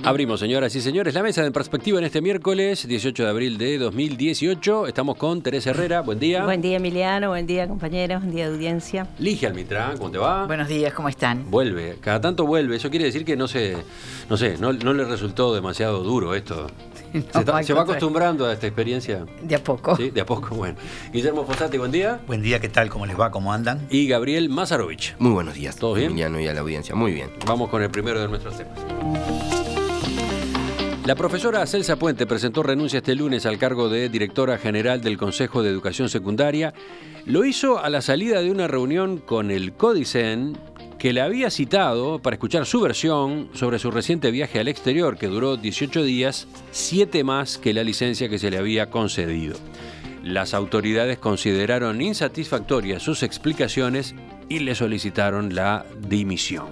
Abrimos, señoras y señores, la mesa de En Perspectiva en este miércoles, 18 de abril de 2018. Estamos con Teresa Herrera. Buen día. Buen día, Emiliano. Buen día, compañeros. Buen día de audiencia. Ligia Almitrán, ¿cómo te va? Buenos días, ¿cómo están? Vuelve. Cada tanto vuelve. Eso quiere decir que no le resultó demasiado duro esto. ¿Se va acostumbrando a esta experiencia? De a poco. Sí, de a poco, bueno. Guillermo Fossati, buen día. Buen día, ¿qué tal? ¿Cómo les va? ¿Cómo andan? Y Gabriel Mazarovich. Muy buenos días. ¿Todo bien? Emiliano y a la audiencia. Muy bien. Vamos con el primero de nuestros temas. La profesora Celsa Puente presentó renuncia este lunes al cargo de directora general del Consejo de Educación Secundaria. Lo hizo a la salida de una reunión con el CODICEN, que la había citado para escuchar su versión sobre su reciente viaje al exterior, que duró 18 días, 7 más que la licencia que se le había concedido. Las autoridades consideraron insatisfactorias sus explicaciones y le solicitaron la dimisión.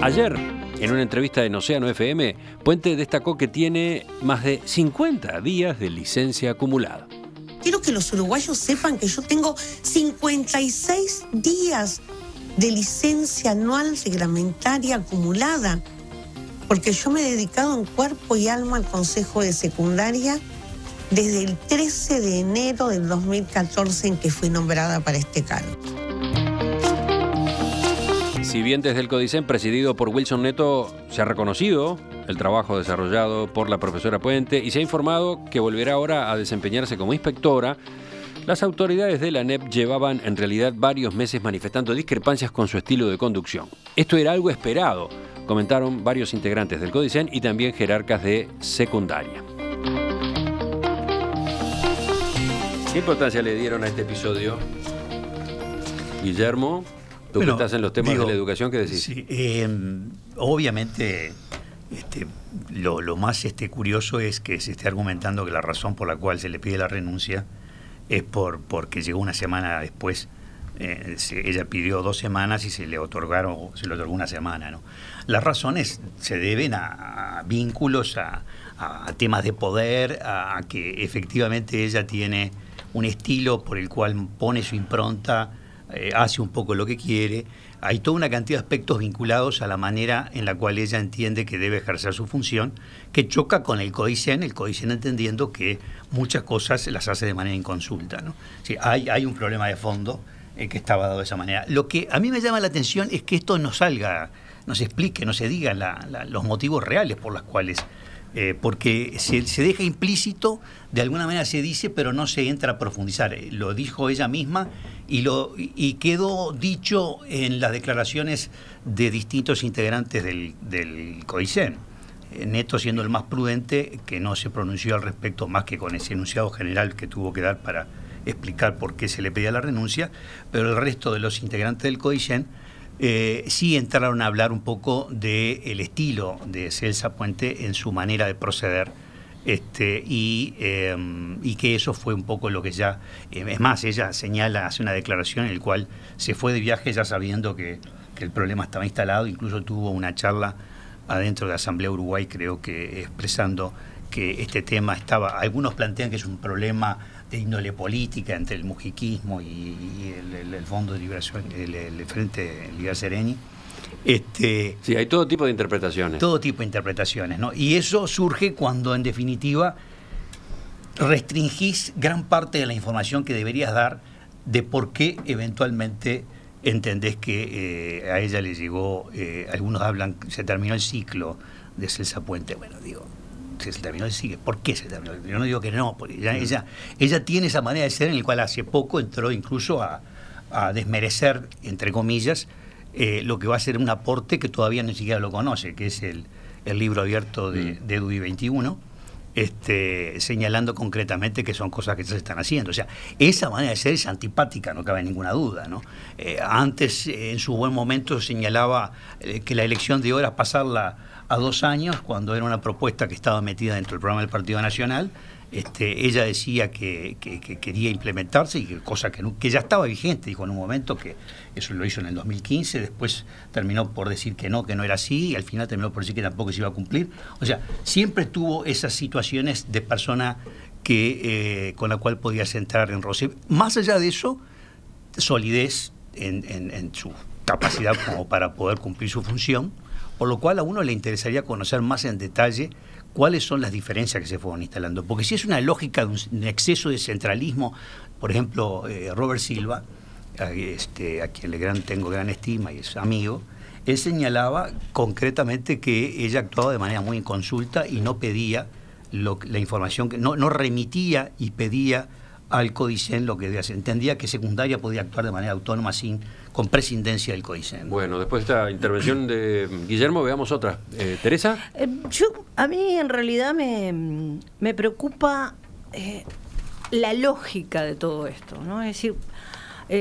Ayer, en una entrevista en Océano FM, Puente destacó que tiene más de 50 días de licencia acumulada. Quiero que los uruguayos sepan que yo tengo 56 días de licencia anual reglamentaria acumulada, porque yo me he dedicado en cuerpo y alma al Consejo de Secundaria desde el 13 de enero del 2014 en que fui nombrada para este cargo. Si bien desde el CODICEN, presidido por Wilson Neto, se ha reconocido el trabajo desarrollado por la profesora Puente y se ha informado que volverá ahora a desempeñarse como inspectora, las autoridades de la ANEP llevaban en realidad varios meses manifestando discrepancias con su estilo de conducción. Esto era algo esperado, comentaron varios integrantes del CODICEN y también jerarcas de secundaria. ¿Qué importancia le dieron a este episodio, Guillermo? Tú que estás en los temas de la educación, ¿qué decís? Sí, obviamente lo más curioso es que se esté argumentando que la razón por la cual se le pide la renuncia es porque llegó una semana después. Ella pidió 2 semanas y se le otorgó una semana, ¿no? Las razones se deben a vínculos, a temas de poder, a que efectivamente ella tiene un estilo por el cual pone su impronta, hace un poco lo que quiere. Hay toda una cantidad de aspectos vinculados a la manera en la cual ella entiende que debe ejercer su función, que choca con el CODICEN entendiendo que muchas cosas las hace de manera inconsulta, ¿no? Sí, hay un problema de fondo que estaba dado de esa manera. Lo que a mí me llama la atención es que esto no salga, no se explique, no se diga los motivos reales por los cuales, porque se deja implícito, de alguna manera se dice, pero no se entra a profundizar. Lo dijo ella misma y quedó dicho en las declaraciones de distintos integrantes del CODICEN. Neto siendo el más prudente, que no se pronunció al respecto más que con ese enunciado general que tuvo que dar para explicar por qué se le pedía la renuncia, pero el resto de los integrantes del CODICEN sí entraron a hablar un poco del estilo de Celsa Puente en su manera de proceder, y que eso fue un poco lo que ya... es más, ella señala, hace una declaración en la cual se fue de viaje ya sabiendo que el problema estaba instalado, incluso tuvo una charla adentro de Asamblea Uruguay, creo que expresando que este tema estaba... Algunos plantean que es un problema de índole política entre el mujiquismo y el Fondo de Liberación, el Frente Liga Sereni. Sí, hay todo tipo de interpretaciones. Todo tipo de interpretaciones, ¿no? Y eso surge cuando, en definitiva, restringís gran parte de la información que deberías dar de por qué eventualmente entendés que a ella le llegó, algunos hablan, se terminó el ciclo de Celsa Puente. Bueno, digo, se terminó el ciclo. ¿Por qué se terminó? Yo no digo que no, porque ella tiene esa manera de ser en la cual hace poco entró incluso a desmerecer, entre comillas, lo que va a ser un aporte que todavía ni siquiera lo conoce, que es el libro abierto de EDUI 21, señalando concretamente que son cosas que ya se están haciendo. O sea, esa manera de ser es antipática, no cabe ninguna duda, ¿no? Antes, en su buen momento, señalaba que la elección de horas pasarla a 2 años, cuando era una propuesta que estaba metida dentro del programa del Partido Nacional. Ella decía que quería implementarse, y cosa que ya estaba vigente, dijo en un momento que eso lo hizo en el 2015, después terminó por decir que no era así, y al final terminó por decir que tampoco se iba a cumplir. O sea, siempre tuvo esas situaciones de persona con la cual podías entrar en roce. Más allá de eso, solidez en su capacidad como para poder cumplir su función, por lo cual a uno le interesaría conocer más en detalle cuáles son las diferencias que se fueron instalando. Porque si es una lógica de un exceso de centralismo, por ejemplo, Robert Silva, a quien tengo gran estima y es amigo, él señalaba concretamente que ella actuaba de manera muy inconsulta y no pedía la información, que no remitía y pedía al CODICEN lo que debía hacer. Entendía que secundaria podía actuar de manera autónoma con prescindencia del CODICEN. Bueno, después de esta intervención de Guillermo, veamos otra. ¿Teresa? A mí en realidad me preocupa la lógica de todo esto, ¿no? Es decir,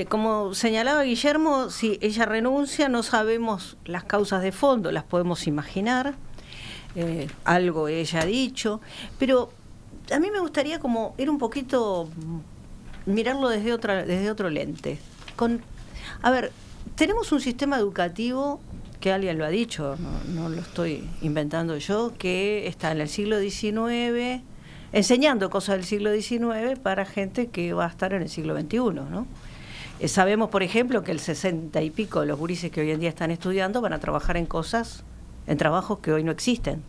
como señalaba Guillermo, si ella renuncia, no sabemos las causas de fondo, las podemos imaginar, algo ella ha dicho, pero a mí me gustaría como ir un poquito, mirarlo desde otro lente. A ver, tenemos un sistema educativo, que alguien lo ha dicho, no lo estoy inventando yo, que está en el siglo XIX, enseñando cosas del siglo XIX para gente que va a estar en el siglo XXI, ¿no? Sabemos, por ejemplo, que el 60 y pico de los gurises que hoy en día están estudiando van a trabajar en trabajos que hoy no existen.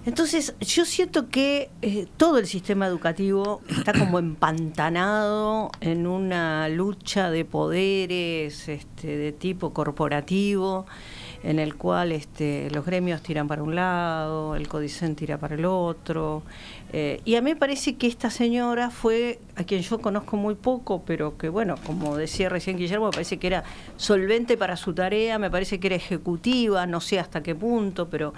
Entonces, yo siento que todo el sistema educativo está como empantanado en una lucha de poderes de tipo corporativo, en el cual los gremios tiran para un lado, el CODICEN tira para el otro. Y a mí me parece que esta señora fue, a quien yo conozco muy poco, pero que, bueno, como decía recién Guillermo, me parece que era solvente para su tarea, me parece que era ejecutiva, no sé hasta qué punto, pero...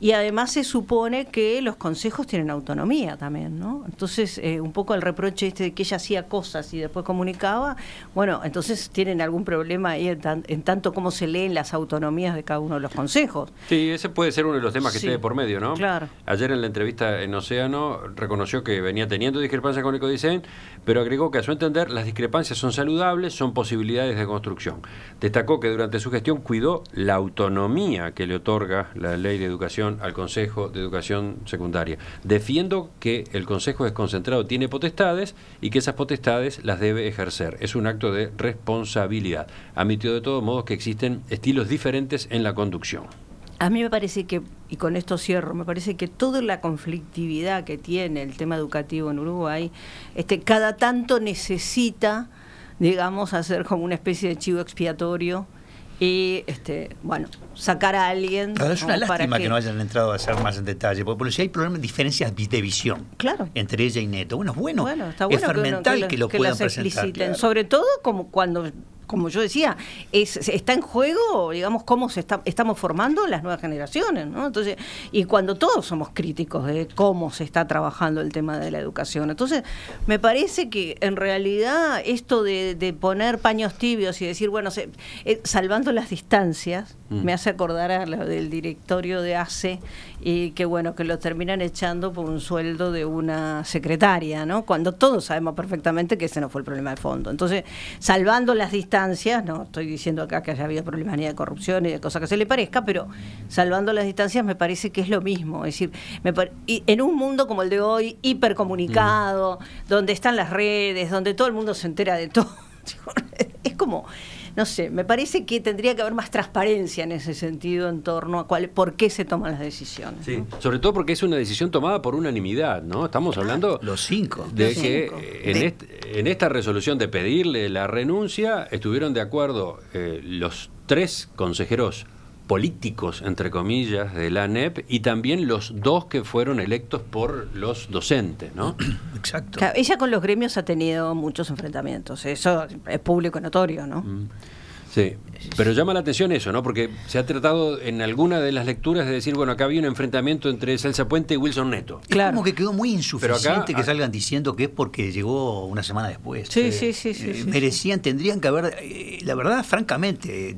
Y además se supone que los consejos tienen autonomía también, ¿no? Entonces, un poco el reproche de que ella hacía cosas y después comunicaba, bueno, entonces tienen algún problema ahí en tanto como se leen las autonomías de cada uno de los consejos. Sí, ese puede ser uno de los temas que esté de por medio, ¿no? Claro. Ayer en la entrevista en Océano reconoció que venía teniendo discrepancias con el CODICEN, pero agregó que a su entender las discrepancias son saludables, son posibilidades de construcción. Destacó que durante su gestión cuidó la autonomía que le otorga la Ley de Educación al Consejo de Educación Secundaria. Defiendo que el Consejo Desconcentrado tiene potestades y que esas potestades las debe ejercer. Es un acto de responsabilidad. Admitió de todos modos que existen estilos diferentes en la conducción. A mí me parece que, y con esto cierro, me parece que toda la conflictividad que tiene el tema educativo en Uruguay, cada tanto necesita, digamos, hacer como una especie de chivo expiatorio y bueno, sacar a alguien. Claro, es una lástima que no hayan entrado a hacer más en detalle, porque si hay problemas, diferencias de visión, claro, entre ella y Neto. Bueno, está bueno, es fermental que lo puedan presentar. Claro. Sobre todo como yo decía, está en juego, digamos, cómo estamos formando las nuevas generaciones, ¿no? Entonces, y cuando todos somos críticos de cómo se está trabajando el tema de la educación. Entonces, me parece que en realidad esto de poner paños tibios y decir, bueno, salvando las distancias, me hace acordar a lo del directorio de ACE, y que bueno, que lo terminan echando por un sueldo de una secretaria, ¿no? Cuando todos sabemos perfectamente que ese no fue el problema de fondo. Entonces, salvando las distancias, no estoy diciendo acá que haya habido problemas ni de corrupción ni de cosas que se le parezca, pero salvando las distancias me parece que es lo mismo. Es decir, y en un mundo como el de hoy, hipercomunicado, donde están las redes, donde todo el mundo se entera de todo, es como... No sé, me parece que tendría que haber más transparencia en ese sentido en torno a por qué se toman las decisiones. Sí, ¿no? Sobre todo porque es una decisión tomada por unanimidad, ¿no? Estamos hablando los cinco. En esta resolución de pedirle la renuncia estuvieron de acuerdo los 3 consejeros políticos, entre comillas, de la ANEP y también los 2 que fueron electos por los docentes, ¿no? Exacto. Claro, ella con los gremios ha tenido muchos enfrentamientos, eso es público y notorio, ¿no? Sí, pero llama la atención eso, ¿no? Porque se ha tratado en alguna de las lecturas de decir, bueno, acá había un enfrentamiento entre Celsa Puente y Wilson Neto. Claro. Es como que quedó muy insuficiente que salgan diciendo que es porque llegó una semana después. Sí. Merecían, tendrían que haber, la verdad, francamente,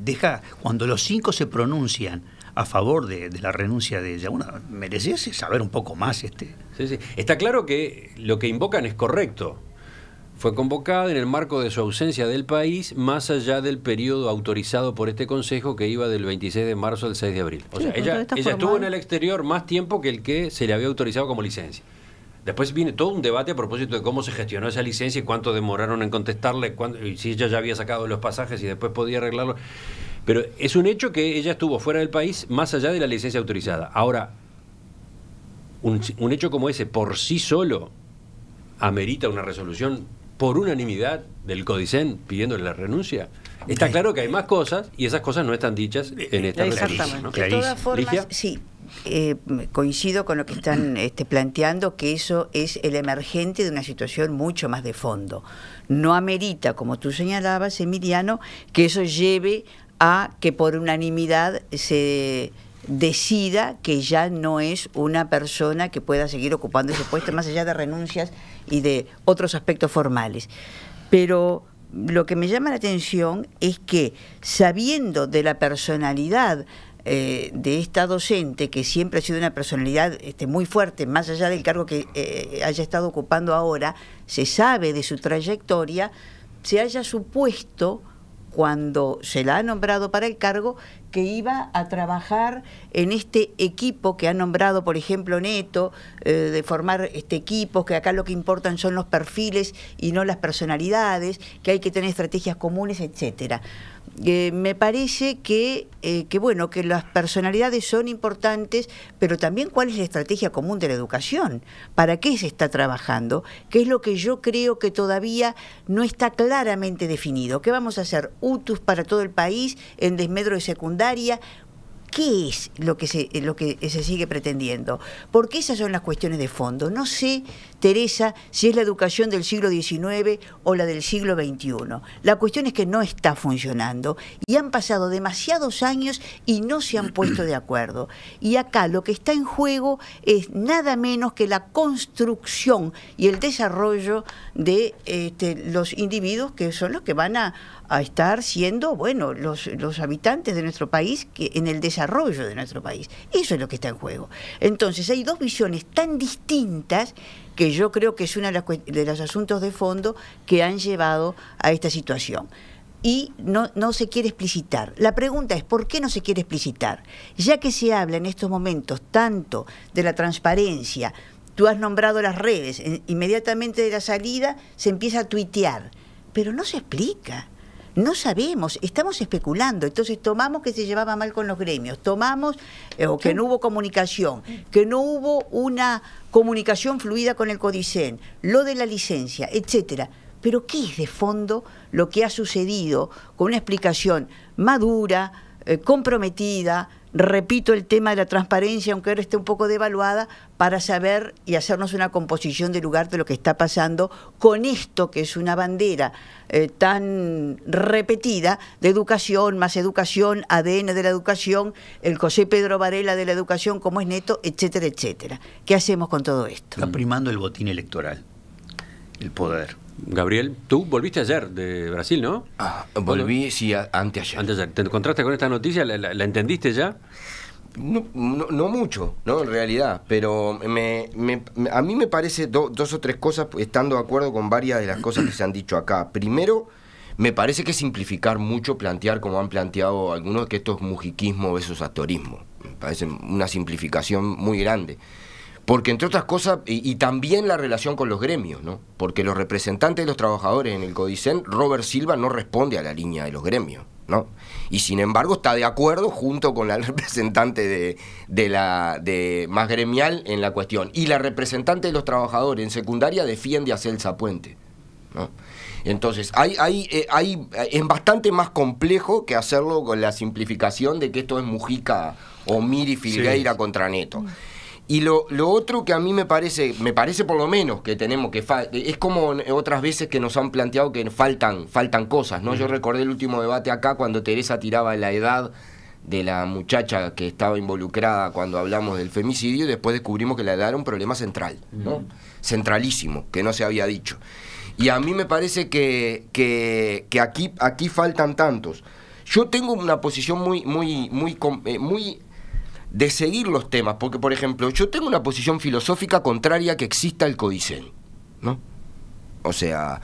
cuando los 5 se pronuncian a favor de la renuncia de ella, uno merece saber un poco más. Sí. Está claro que lo que invocan es correcto. Fue convocada en el marco de su ausencia del país, más allá del periodo autorizado por este Consejo, que iba del 26 de marzo al 6 de abril. O sea, ella estuvo en el exterior más tiempo que el que se le había autorizado como licencia. Después viene todo un debate a propósito de cómo se gestionó esa licencia y cuánto demoraron en contestarle, y si ella ya había sacado los pasajes y después podía arreglarlo. Pero es un hecho que ella estuvo fuera del país más allá de la licencia autorizada. Ahora, un hecho como ese por sí solo amerita una resolución por unanimidad del CODICEN pidiéndole la renuncia. Está claro que hay más cosas y esas cosas no están dichas en esta resolución, ¿no? De todas formas, ¿Ligia? Sí, coincido con lo que están planteando, que eso es el emergente de una situación mucho más de fondo. No amerita, como tú señalabas, Emiliano, que eso lleve a que por unanimidad se decida que ya no es una persona que pueda seguir ocupando ese puesto, más allá de renuncias y de otros aspectos formales. Pero lo que me llama la atención es que, sabiendo de la personalidad de esta docente, que siempre ha sido una personalidad muy fuerte, más allá del cargo que haya estado ocupando ahora, se sabe de su trayectoria, se haya supuesto, cuando se la ha nombrado para el cargo, que iba a trabajar en este equipo que ha nombrado, por ejemplo, Neto, de formar equipos, que acá lo que importan son los perfiles y no las personalidades, que hay que tener estrategias comunes, etcétera. Me parece que bueno, que las personalidades son importantes, pero también cuál es la estrategia común de la educación, para qué se está trabajando, qué es lo que yo creo que todavía no está claramente definido. ¿Qué vamos a hacer? ¿UTUS para todo el país en desmedro de secundaria? ¿Qué es lo que se sigue pretendiendo? Porque esas son las cuestiones de fondo. No sé, Teresa, si es la educación del siglo XIX o la del siglo XXI. La cuestión es que no está funcionando y han pasado demasiados años y no se han puesto de acuerdo. Y acá lo que está en juego es nada menos que la construcción y el desarrollo de los individuos que son los que van a estar siendo, bueno, los habitantes de nuestro país, que en el desarrollo de nuestro país. Eso es lo que está en juego. Entonces hay dos visiones tan distintas que yo creo que es uno de los asuntos de fondo que han llevado a esta situación. Y no se quiere explicitar. La pregunta es, ¿por qué no se quiere explicitar? Ya que se habla en estos momentos tanto de la transparencia, tú has nombrado las redes, inmediatamente de la salida se empieza a tuitear, pero no se explica. No sabemos, estamos especulando, entonces tomamos que se llevaba mal con los gremios, tomamos o que no hubo comunicación, que no hubo una comunicación fluida con el CODICEN, lo de la licencia, etcétera. Pero ¿qué es de fondo lo que ha sucedido con una explicación madura, comprometida? Repito el tema de la transparencia, aunque ahora esté un poco devaluada, para saber y hacernos una composición de lugar de lo que está pasando con esto, que es una bandera tan repetida de educación, más educación, ADN de la educación, el José Pedro Varela de la educación, como es Neto, etcétera, etcétera. ¿Qué hacemos con todo esto? Está primando el botín electoral, el poder. Gabriel, tú volviste ayer de Brasil, ¿no? Volví, sí, anteayer. Anteayer. ¿Te encontraste con esta noticia? ¿La entendiste ya? No mucho, ¿no? En realidad, pero a mí me parece dos o tres cosas, estando de acuerdo con varias de las cosas que se han dicho acá. Primero, me parece que simplificar mucho, plantear como han planteado algunos, que esto es mujiquismo versus actorismo. Me parece una simplificación muy grande. Porque entre otras cosas, y también la relación con los gremios, ¿no? Porque los representantes de los trabajadores en el CODICEN, Robert Silva no responde a la línea de los gremios, ¿no? Y sin embargo está de acuerdo junto con la representante de más gremial en la cuestión. Y la representante de los trabajadores en secundaria defiende a Celsa Puente, ¿no? Entonces, es bastante más complejo que hacerlo con la simplificación de que esto es Mujica o Miri Filgueira contra Neto. Y lo otro que a mí me parece por lo menos que tenemos que es como otras veces que nos han planteado que faltan cosas, ¿no? Yo recordé el último debate acá cuando Teresa tiraba la edad de la muchacha que estaba involucrada cuando hablamos del femicidio, y después descubrimos que la edad era un problema central, ¿no? Centralísimo, que no se había dicho. Y a mí me parece que aquí faltan tantos. Yo tengo una posición muy de seguir los temas, porque por ejemplo yo tengo una posición filosófica contraria a que exista el CODICEN, ¿no? O sea,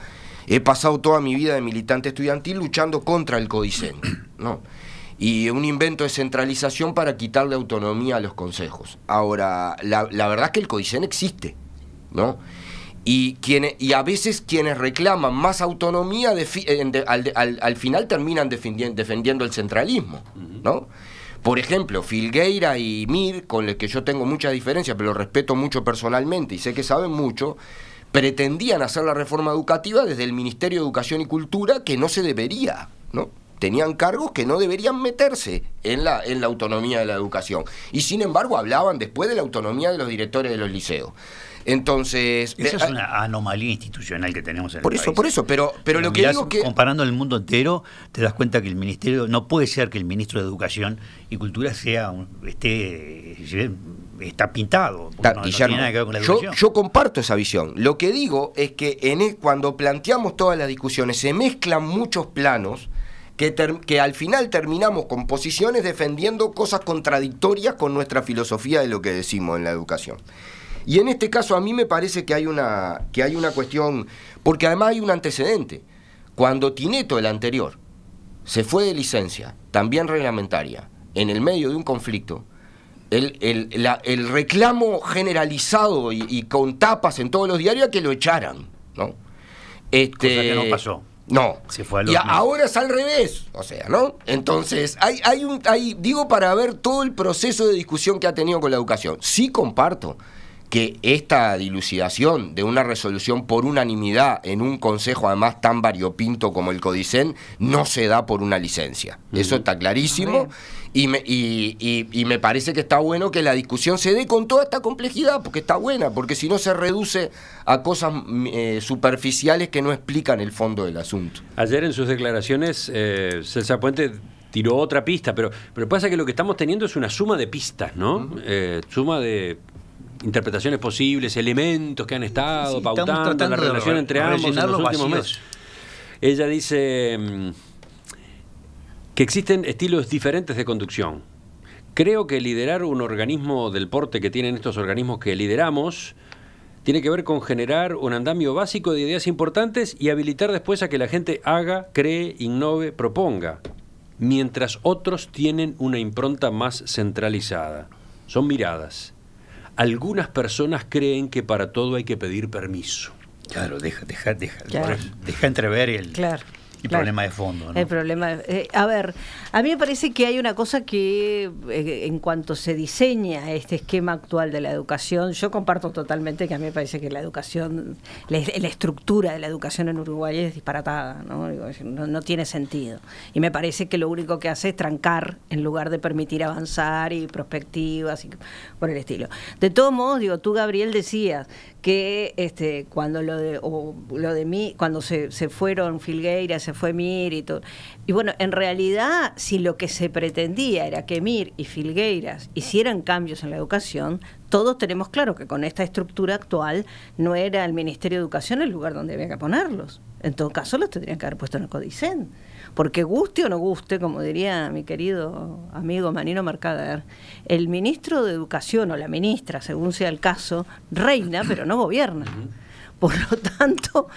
he pasado toda mi vida de militante estudiantil luchando contra el CODICEN, ¿no? Y un invento de centralización para quitarle autonomía a los consejos. Ahora, la verdad es que el CODICEN existe, ¿no? Y a veces quienes reclaman más autonomía al final terminan defendiendo el centralismo, ¿no? Por ejemplo, Filgueira y Mir, con los que yo tengo mucha diferencia, pero los respeto mucho personalmente y sé que saben mucho, pretendían hacer la reforma educativa desde el Ministerio de Educación y Cultura, que no se debería, ¿no? Tenían cargos que no deberían meterse en la autonomía de la educación. Y sin embargo hablaban después de la autonomía de los directores de los liceos. Entonces... Esa es una anomalía institucional que tenemos en el país. Por eso, pero lo que digo es que... Comparando el mundo entero, te das cuenta que el ministerio... No puede ser que el ministro de Educación y Cultura está pintado. No tiene nada que ver con la educación. Yo comparto esa visión. Lo que digo es que cuando planteamos todas las discusiones se mezclan muchos planos que al final terminamos con posiciones defendiendo cosas contradictorias con nuestra filosofía de lo que decimos en la educación. Y en este caso a mí me parece que hay una cuestión, porque además hay un antecedente. Cuando Tinetto, el anterior, se fue de licencia, también reglamentaria, en el medio de un conflicto, el reclamo generalizado y con tapas en todos los diarios era que lo echaran, ¿no? Cosa que no pasó. No, se fue y ahora es al revés, o sea, ¿no? Entonces, digo, para ver todo el proceso de discusión que ha tenido con la educación. Sí comparto que esta dilucidación de una resolución por unanimidad en un consejo además tan variopinto como el Codicen no se da por una licencia. Eso está clarísimo y me parece que está bueno que la discusión se dé con toda esta complejidad, porque está buena, porque si no se reduce a cosas superficiales que no explican el fondo del asunto. Ayer en sus declaraciones Celsa Puente tiró otra pista, pero pasa que lo que estamos teniendo es una suma de pistas, ¿no? Suma de interpretaciones posibles, elementos que han estado pautando la relación entre ambos en los últimos meses. Ella dice que existen estilos diferentes de conducción. Creo que liderar un organismo del porte que tienen estos organismos que lideramos tiene que ver con generar un andamio básico de ideas importantes y habilitar después a que la gente haga, cree, innove, proponga, mientras otros tienen una impronta más centralizada. Son miradas. Algunas personas creen que para todo hay que pedir permiso. Claro, deja entrever el problema de fondo, ¿no? El problema, a ver, a mí me parece que hay una cosa que en cuanto se diseña este esquema actual de la educación, yo comparto totalmente que a mí me parece que la educación, la estructura de la educación en Uruguay es disparatada, ¿no? No tiene sentido. Y me parece que lo único que hace es trancar en lugar de permitir avanzar y perspectivas y por el estilo. De todos modos, tú, Gabriel, decías que cuando cuando se fueron Filgueira, se fue Mir y todo. Y bueno, en realidad, si lo que se pretendía era que Mir y Filgueiras hicieran cambios en la educación, todos tenemos claro que con esta estructura actual no era el Ministerio de Educación el lugar donde había que ponerlos. En todo caso, los tendrían que haber puesto en el Codicen. Porque guste o no guste, como diría mi querido amigo Manino Mercader, el ministro de Educación o la ministra, según sea el caso, reina pero no gobierna. Por lo tanto...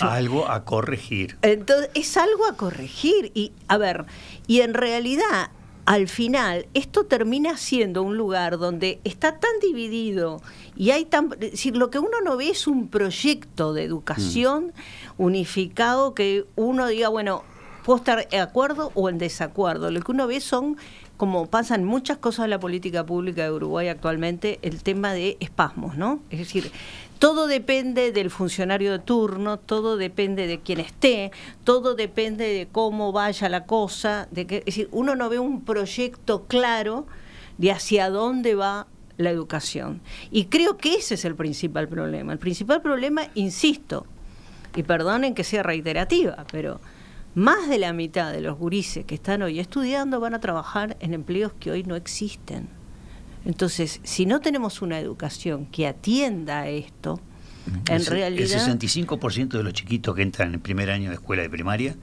algo a corregir. Entonces, es algo a corregir. Y, a ver, y en realidad, al final, esto termina siendo un lugar donde está tan dividido y hay tan... Es decir, lo que uno no ve es un proyecto de educación unificado que uno diga, bueno, puedo estar de acuerdo o en desacuerdo. Lo que uno ve son, como pasan muchas cosas en la política pública de Uruguay actualmente, el tema de espasmos, ¿no? Es decir, todo depende del funcionario de turno, todo depende de quien esté, todo depende de cómo vaya la cosa. Es decir, uno no ve un proyecto claro de hacia dónde va la educación. Y creo que ese es el principal problema. El principal problema, insisto, y perdonen que sea reiterativa, pero más de la mitad de los gurises que están hoy estudiando van a trabajar en empleos que hoy no existen. Entonces, si no tenemos una educación que atienda a esto, en realidad... El 65% de los chiquitos que entran en el primer año de escuela de primaria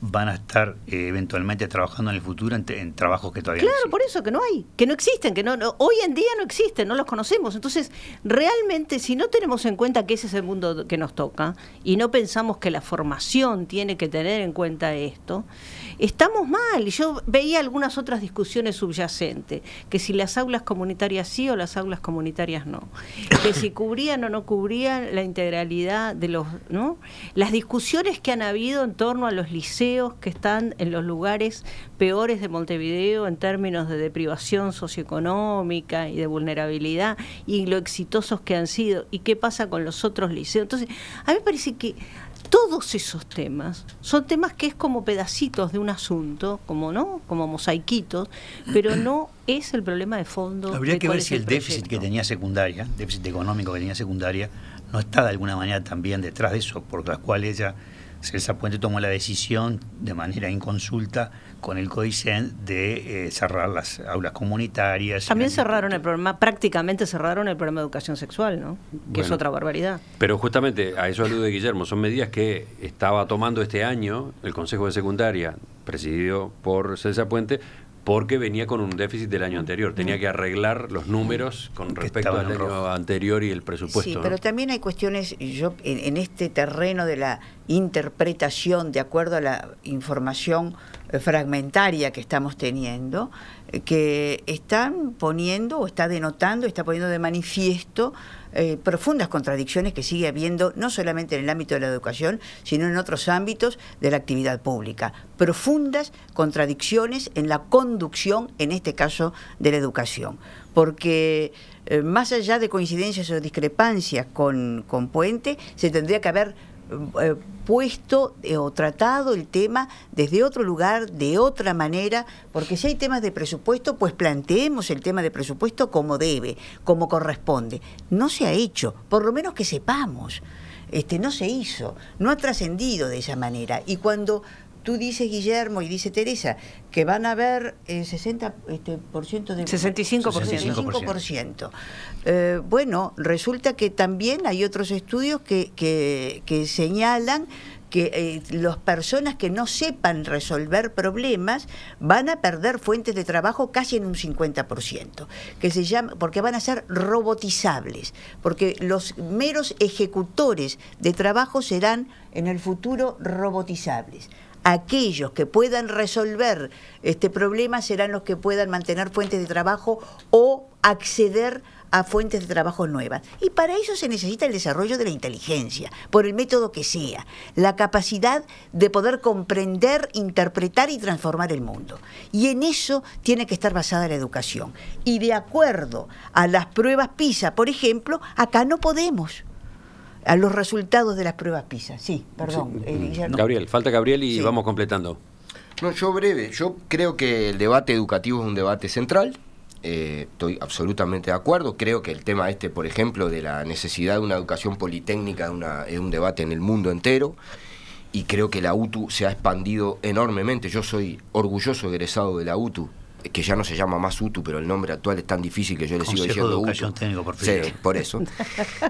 van a estar eventualmente trabajando en el futuro en trabajos que todavía no existen. Claro, por eso que no hay, que no existen, que no, hoy en día no existen, no los conocemos. Entonces, realmente, si no tenemos en cuenta que ese es el mundo que nos toca y no pensamos que la formación tiene que tener en cuenta esto, estamos mal. Y yo veía algunas otras discusiones subyacentes, que si las aulas comunitarias sí o las aulas comunitarias no, que si cubrían o no cubrían la integralidad de los, ¿no? Las discusiones que han habido en torno a los liceos que están en los lugares peores de Montevideo en términos de deprivación socioeconómica y de vulnerabilidad, y lo exitosos que han sido, y qué pasa con los otros liceos. Entonces, a mí me parece que todos esos temas son temas que es como pedacitos de un asunto, como no, como mosaiquitos, pero no es el problema de fondo. Habría que ver si el déficit proyecto que tenía secundaria, déficit económico que tenía secundaria, no está de alguna manera también detrás de eso, por la cual Celsa Puente tomó la decisión de manera inconsulta con el CODICEN de cerrar las aulas comunitarias. También cerraron el programa, prácticamente cerraron el programa de educación sexual, ¿no? Que es otra barbaridad. Pero justamente a eso alude Guillermo, son medidas que estaba tomando este año el Consejo de Secundaria, presidido por Celsa Puente, porque venía con un déficit del año anterior. Tenía que arreglar los números con respecto al año anterior y el presupuesto. Sí, ¿no? pero también hay cuestiones, yo en este terreno de la interpretación de acuerdo a la información fragmentaria que estamos teniendo, que están poniendo o está denotando, está poniendo de manifiesto profundas contradicciones que sigue habiendo, no solamente en el ámbito de la educación, sino en otros ámbitos de la actividad pública. Profundas contradicciones en la conducción, en este caso, de la educación. Porque más allá de coincidencias o discrepancias con Puente, se tendría que haber puesto o tratado el tema desde otro lugar, de otra manera, porque si hay temas de presupuesto, pues planteemos el tema de presupuesto como debe, como corresponde. No se ha hecho, por lo menos que sepamos, no se hizo, no ha trascendido de esa manera. Y cuando tú dices, Guillermo, y dice Teresa, que van a haber 60% de... 65%. Bueno, resulta que también hay otros estudios que señalan que las personas que no sepan resolver problemas van a perder fuentes de trabajo casi en un 50%, que se llama, porque van a ser robotizables, porque los meros ejecutores de trabajo serán en el futuro robotizables. Aquellos que puedan resolver este problema serán los que puedan mantener fuentes de trabajo o acceder a fuentes de trabajo nuevas. Y para eso se necesita el desarrollo de la inteligencia, por el método que sea, la capacidad de poder comprender, interpretar y transformar el mundo. Y en eso tiene que estar basada la educación. Y de acuerdo a las pruebas PISA, por ejemplo, acá no podemos. A los resultados de las pruebas PISA. Sí, perdón. Sí. Gabriel, falta Gabriel y vamos completando. No, yo breve. Yo creo que el debate educativo es un debate central. Estoy absolutamente de acuerdo. Creo que el tema por ejemplo, de la necesidad de una educación politécnica es un debate en el mundo entero. Y creo que la UTU se ha expandido enormemente. Yo soy orgulloso egresado de la UTU, que ya no se llama más UTU, pero el nombre actual es tan difícil que yo le sigo diciendo UTU. Educación Técnico Sí, por eso.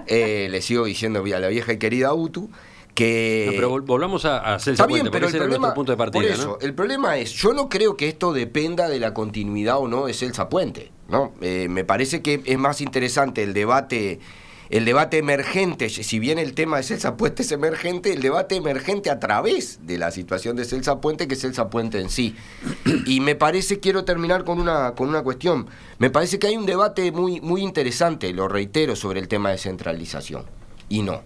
Le sigo diciendo a la vieja y querida UTU que... No, pero volvamos a Celsa Puente, porque ese era nuestro punto de partida. Por eso, ¿no? El problema es, yo no creo que esto dependa de la continuidad o no de Celsa Puente, ¿no? Me parece que es más interesante el debate emergente, si bien el tema de Celsa Puente es emergente, el debate emergente a través de la situación de Celsa Puente que Celsa Puente en sí. Y me parece, quiero terminar con una cuestión, me parece que hay un debate muy, muy interesante, lo reitero, sobre el tema de centralización, y no.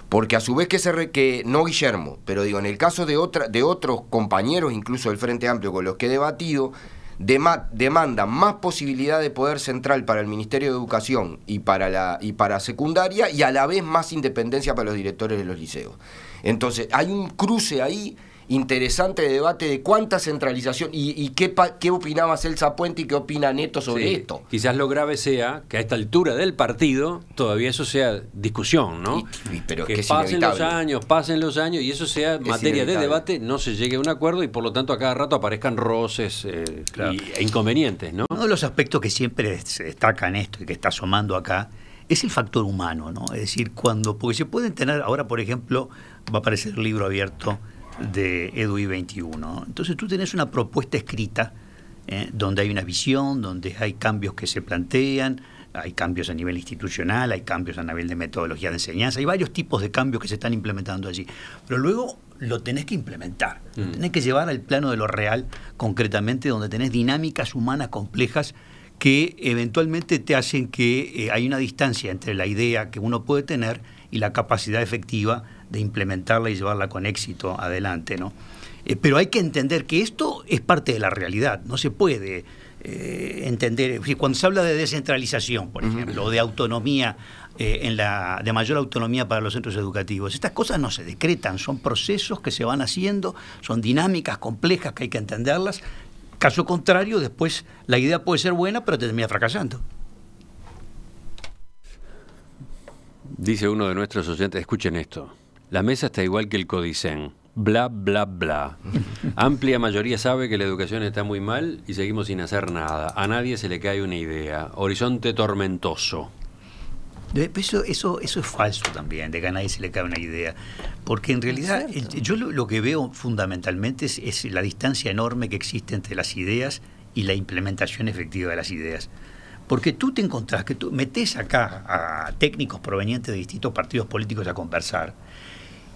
Porque a su vez que no Guillermo, pero digo, en el caso de otros compañeros, incluso del Frente Amplio con los que he debatido, demandan más posibilidad de poder central para el Ministerio de Educación y para secundaria, y a la vez más independencia para los directores de los liceos. Entonces hay un cruce ahí interesante de debate de cuánta centralización y qué opinaba Celsa Puente y qué opina Neto sobre esto. Quizás lo grave sea que a esta altura del partido todavía eso sea discusión, ¿no? Pero que es pasen los años y eso sea materia de debate, no se llegue a un acuerdo y por lo tanto a cada rato aparezcan roces e inconvenientes, ¿no? Uno de los aspectos que siempre se destaca en esto y que está asomando acá es el factor humano, ¿no? Es decir, porque se pueden tener, ahora por ejemplo va a aparecer el libro abierto de EDUI 21. Entonces tú tenés una propuesta escrita donde hay una visión, donde hay cambios que se plantean, hay cambios a nivel institucional, hay cambios a nivel de metodología de enseñanza, hay varios tipos de cambios que se están implementando allí. Pero luego lo tenés que implementar, lo tenés que llevar al plano de lo real, concretamente, donde tenés dinámicas humanas complejas que eventualmente te hacen que hay una distancia entre la idea que uno puede tener y la capacidad efectiva de implementarla y llevarla con éxito adelante, ¿no? Pero hay que entender que esto es parte de la realidad, no se puede entender. Cuando se habla de descentralización, por ejemplo, o de autonomía, de mayor autonomía para los centros educativos, estas cosas no se decretan, son procesos que se van haciendo, son dinámicas complejas que hay que entenderlas. Caso contrario, después la idea puede ser buena, pero te termina fracasando. Dice uno de nuestros oyentes, escuchen esto, la mesa está igual que el Codicen, bla, bla, bla. Amplia mayoría sabe que la educación está muy mal y seguimos sin hacer nada. A nadie se le cae una idea. Horizonte tormentoso. Eso es falso también, de que a nadie se le cae una idea. Porque en realidad yo lo que veo fundamentalmente es la distancia enorme que existe entre las ideas y la implementación efectiva de las ideas. Porque tú te encontrás que tú metés acá a técnicos provenientes de distintos partidos políticos a conversar,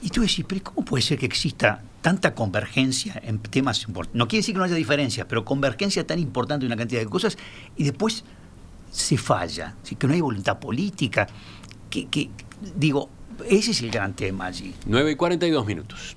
y tú decís, pero ¿cómo puede ser que exista tanta convergencia en temas importantes? No quiere decir que no haya diferencias, pero convergencia tan importante en una cantidad de cosas, y después se falla, ¿sí? Que no hay voluntad política, digo, ese es el gran tema allí. 9:42.